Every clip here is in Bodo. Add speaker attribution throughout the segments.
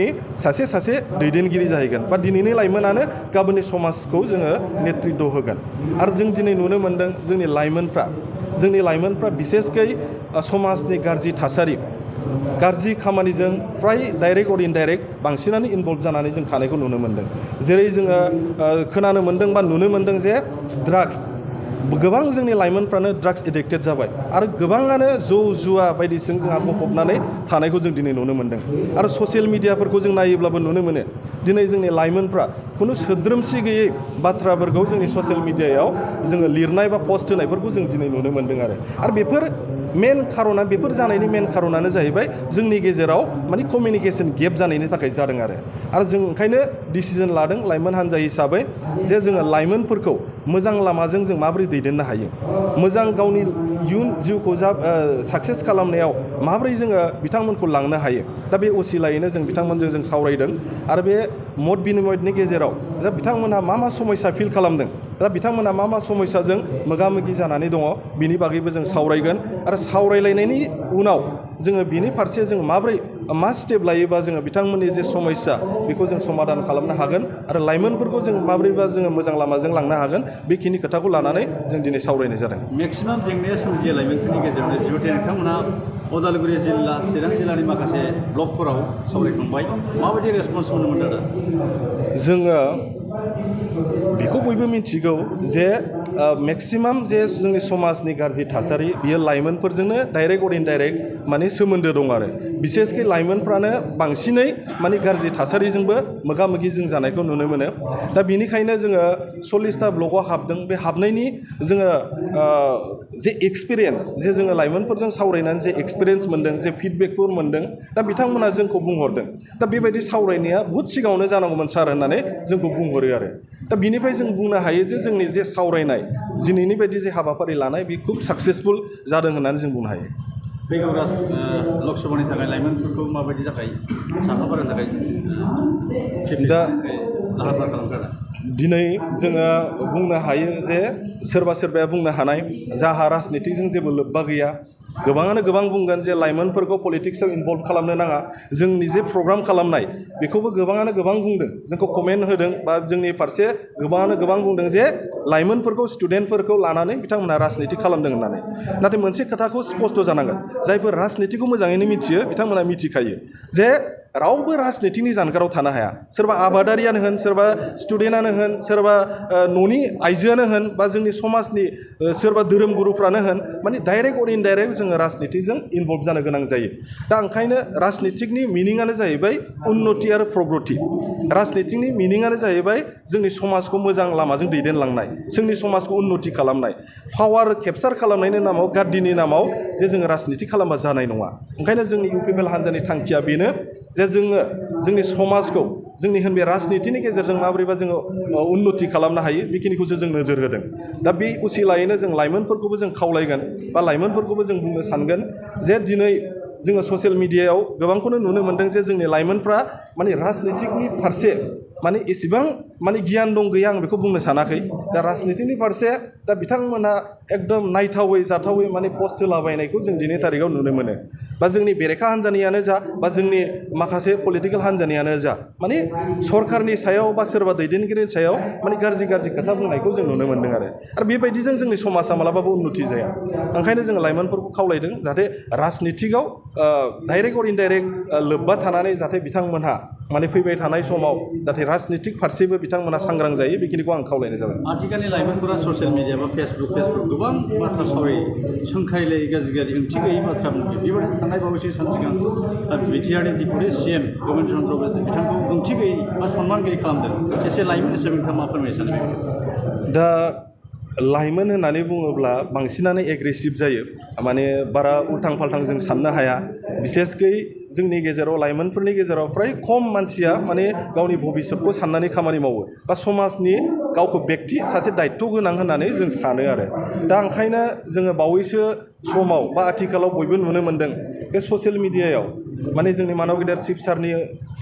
Speaker 1: नि सासे सासे दैदेनगिरि जाहैगोन बा दिनैनि लाइमोनानो गाबोननि समाजखौ जोङो नेतृत्व होगोन आरो जों दिनै नुनो मोनदों जोंनि लाइमोनफ्रा बिसेसकै समाजनि गाज्रि थासारि गाज्रि खामानिजों फ्राय डाइरेक्ट अर इनडाइरेक्ट बांसिनानो इनभल्भ जानानै जों थानायखौ नुनो मोनदों जेरै जोङो खोनानो मोनदों बा नुनो मोनदों जे ड्राग्स गोबां जोंनि लाइमोनफ्रानो ड्राग्स एडिक्टेड जाबाय आरो गोबाङानो जौ जुवा बायदिजों जोंहा गफबनानै थानायखौ जों दिनै नुनो मोनदों आरो ससियेल मिडियाफोरखौ जों नायोब्लाबो नुनो मोनो दिनै जोंनि लाइमोनफ्रा खुनु सोद्रोमसि गैयै बाथ्राफोरखौ जोंनि ससियेल मिडियायाव जोङो लिरनाय बा पस्ट होनायफोरखौ जों दिनै नुनो मोनदों आरो बेफोर बेफोर जानायनि मेन खारनानो जाहैबाय जोंनि गेजेराव माने कमिउनिकेसन गेप जानायनि थाखाय जादों आरो जों ओंखायनो डिसिजन लादों लाइमोन हान्जा हिसाबै जे जोङो लाइमोनफोरखौ मोजां लामाजों जों माबोरै दैदेननो हायो मोजां गावनि इयुन जिउखौ साक्सेस खालामनायाव माबोरै जोङो बिथांमोनखौ लांनो हायो दा बे असिलायैनो जों बिथांमोनजों जों सावरायदों आरो बे मत बिनिमयनि गेजेराव दा बिथांमोनहा मा समस्या फिल खालामदों दा बिथांमोनहा मा समस्याजों मोगा मोगि जानानै दङ बिनि बागैबो जों सावरायगोन आरो सावरायलायनायनि उनाव जोङो बिनि फारसे जों माबोरै मा स्टेप लायोबा जोङो बिथांमोननि जे समस्या बेखौ जों समाधान खालामनो हागोन आरो लाइमोनफोरखौ जों माबोरैबा जोङो मोजां लामाजों लांनो हागोन बेखिनि खोथाखौ लानानै जों दिनै सावरायनाय जादों
Speaker 2: मेक्सिमाम जेंनाया सोमजियो लाइमोनफोरनि गेजेरावनो जिहेतु नोंथांमोना उदालगुरि जिल्ला चिरां जिल्लानि माखासे ब्लकफोराव सावरायखांबाय माबायदि रेसपन्स मोननो मोनदों
Speaker 1: जोङो बेखौ बयबो मिथिगौ जे मेक्सिमाम जे जोंनि समाजनि गाज्रि थासारि बियो लाइमोनफोरजोंनो डाइरेक्ट अर इनडाइरेक्ट माने सोमोन्दो दं आरो बिसेसकै लाइमोनफ्रानो बांसिनै माने गाज्रि थासारिजोंबो मोगा मोगि जों जानायखौ नुनो मोनो दा बिनिखायनो जोङो 40टा ब्लकआव हाबदों बे हाबनायनि जोङो जे एक्सपिरियेन्स जे जोङो लाइमोनफोरजों सावरायनानै जे एक्सपिरियेन्स मोनदों जे फिडबेकफोर मोनदों दा बिथांमोना जोंखौ बुंहरदों दा बेबायदि सावरायनाया बुहुद सिगाङावनो जानांगौमोन सार होननानै जोंखौ बुंहरो आरो दा बिनिफ्राय जों बुंनो हायो जे जोंनि जे सावरायनाय दिनैनि बायदि जे हाबाफारि लानाय बे खुब साक्सेसफुल जादों होननानै जों बुंनो हायो
Speaker 2: फैगौ लकसभानि थाखाय लाइमोनफोरखौ माबायदि थाखाय साखाफारानि थाखाय
Speaker 1: दा
Speaker 2: लाहार फाहार खालामगारा
Speaker 1: दिनै जोङो बुंनो हायो जे सोरबाया बुंनो हानाय जाहा राजनितिजों जेबो लोब्बा गैया गोबाङानो गोबां बुंगोन जे लाइमोनफोरखौ पलिटिक्सआव इनभल्भ खालामनो नाङा जोंनि जे प्रग्राम खालामनाय बेखौबो गोबाङानो गोबां बुंदों जोंखौ कमेन्ट होदों बा जोंनि फारसे गोबाङानो गोबां बुंदों जे लाइमोनफोरखौ स्टुडेन्टफोरखौ लानानै बिथांमोनहा राजनिति खालामदों होननानै नाथाय मोनसे खोथाखौ स्पष्ट जानांगोन जायफोर राजनितिखौ मोजाङैनो मिथियो बिथांमोना मिथिखायो जे रावबो राजनितिनि जानगाराव थानो हाया सोरबा आबादारियानो होन सोरबा स्टुडेन्टआनो होन सोरबा न'नि आइजोआनो होन बा जोंनि समाजनि सोरबा धोरोम गुरुफ्रानो होन माने डाइरेक्ट अर इनडाइरेक्ट जोङो राजनितिजों इनभल्भ जानो गोनां जायो दा ओंखायनो राजनितिकनि मिनिङानो जाहैबाय उन्नति आरो प्रग्रति राजनितिकनि मिनिङानो जाहैबाय जोंनि समाजखौ मोजां लामाजों दैदेनलांनाय जोंनि समाजखौ उन्नति खालामनाय पावार केपचार खालामनायनि नामाव गाद्दिनि नामाव जे जोङो राजनिति खालामबा जानाय नङा ओंखायनो जोंनि इउपिपिएल हान्जानि थांखिया बेनो जे जोङो जोंनि समाजखौ जोंनि बे राजनितिनि गेजेरजों माबोरैबा जोङो उन्नति खालामनो हायो बेखिनिखौसो जों नोजोर होदों दा बे उसिलायैनो जों लाइमोनफोरखौबो जों खावलायगोन बा लाइमोनफोरखौबो जों बुंनो सानगोन जे दिनै जोङो ससियेल मिडियायाव गोबांखौनो नुनो मोनदों जे जोंनि लाइमोनफ्रा माने राजनितिकनि फारसे माने एसेबां माने गियान दं गैया आं बेखौ बुंनो सानाखै दा राजनितिनि फारसे दा बिथांमोनहा एकदम नायथावै जाथावै माने पस्ट होलाबायनायखौ जों दिनै थारिखआव नुनो मोनो बा जोंनि बेरेखा हान्जानियानो जा बा जोंनि माखासे पलिटिकेल हान्जानियानो जा माने सरकारनि सायाव बा सोरबा दैदेनगिरिनि सायाव माने गाज्रि खोथा बुंनायखौ जों नुनो मोनदों आरो बेबायदिजों जोंनि समाजा मालाबाबो उन्नति जाया ओंखायनो जोङो लाइमोनफोरखौ खावलायदों जाहाथे राजनितिकआव डाइरेक्ट अर इनडाइरेक्ट लोब्बा थानानै जाहाथे बिथांमोनहा माने फैबाय थानाय समाव जाहाथे राजनितिक फारसेबो बिथांमोना सांग्रां जायो बेखिनिखौ आं खावलायनाय जाबाय
Speaker 2: आथिखालनि लाइमोनफोरा ससियेल मिडिया बा फेसबुक गोबां बाथ्रा सावरायो सोंखारिलायै गाज्रि ओंथि गैयै बाथ्रा बुङो बेबायदि थांनाय बावैसो सान सिगां बिटिआरनि डिपुटि CM गबिन्द चन्द्र बिथांखौ ओंथि गैयै बा सनमान गैयै खालामदों एसे लाइमोन हिसाबै नोंथाङा मा फोरमायनो सानो
Speaker 1: दा लाइमोन होननानै बुङोब्ला बांसिनानो एग्रेसिभ जायो माने बारा उल्थां फाल्थां जों साननो हाया बिसेसकै जोंनि गेजेराव लाइमोनफोरनि गेजेराव फ्राय खम मानसिया माने गावनि भबिष्यतखौ साननानै खामानि मावो बा समाजनि गावखौ बेक्ति सासे दायित्व गोनां होननानै जों सानो आरो दा ओंखायनो जोङो बावैसो समाव बा आथिखालाव बयबो नुनो मोनदों बे ससियेल मिडियायाव माने जोंनि मानव गेदेर चिफ सारनि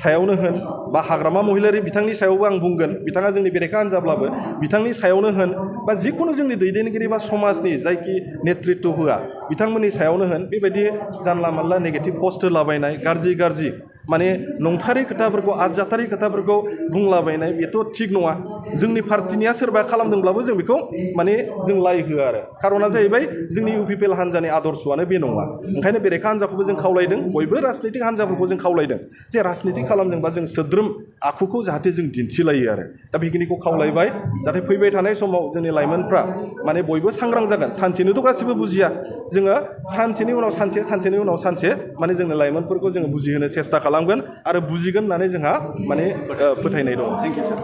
Speaker 1: सायावनो होन बा हाग्रामा महिलारि बिथांनि सायावबो आं बुंगोन बिथाङा जोंनि बेरेखा हान्जाब्लाबो बिथांनि सायावनो होन बा जिखुनु जोंनि दैदेनगिरि बा समाजनि जायखि नेतृत्व होआ बिथांमोननि सायावनो होन बेबायदि जानला मानला नेगेटिभ पस्ट होलाबायनाय गाज्रि माने नंथारै खोथाफोरखौ आरजाथारै खोथाफोरखौ बुंलाबायनाय बेथ' थिग नङा जोंनि पार्टिनिया सोरबा खालामदोंब्लाबो जों बेखौ माने जों लाइ होआ आरो खारना जाहैबाय जोंनि UPPL हान्जानि आदर्शआनो बे नङा ओंखायनो बेरेखा हान्जाखौबो जों खावलायदों बयबो राजनितिक हान्जाफोरखौ जों खावलायदों जे राजनिति खालामदोंबा जों सोद्रोम आखुखौ जाहाथे जों दिन्थिलायो आरो दा बेखिनिखौ खावलायबाय जाहाथे फैबाय थानाय समाव जोंनि लाइमोनफ्रा माने बयबो सांग्रां जागोन सानसेनोथ' गासिबो बुजिया जोङो सानसेनि उनाव सानसे सानसेनि उनाव सानसे माने जोंनि लाइमोनफोरखौ जोङो बुजिहोनो सेस्था खालामगोन आरो बुजिगोन होननानै जोंहा माने फोथायनाय दङ।
Speaker 2: Thank you sir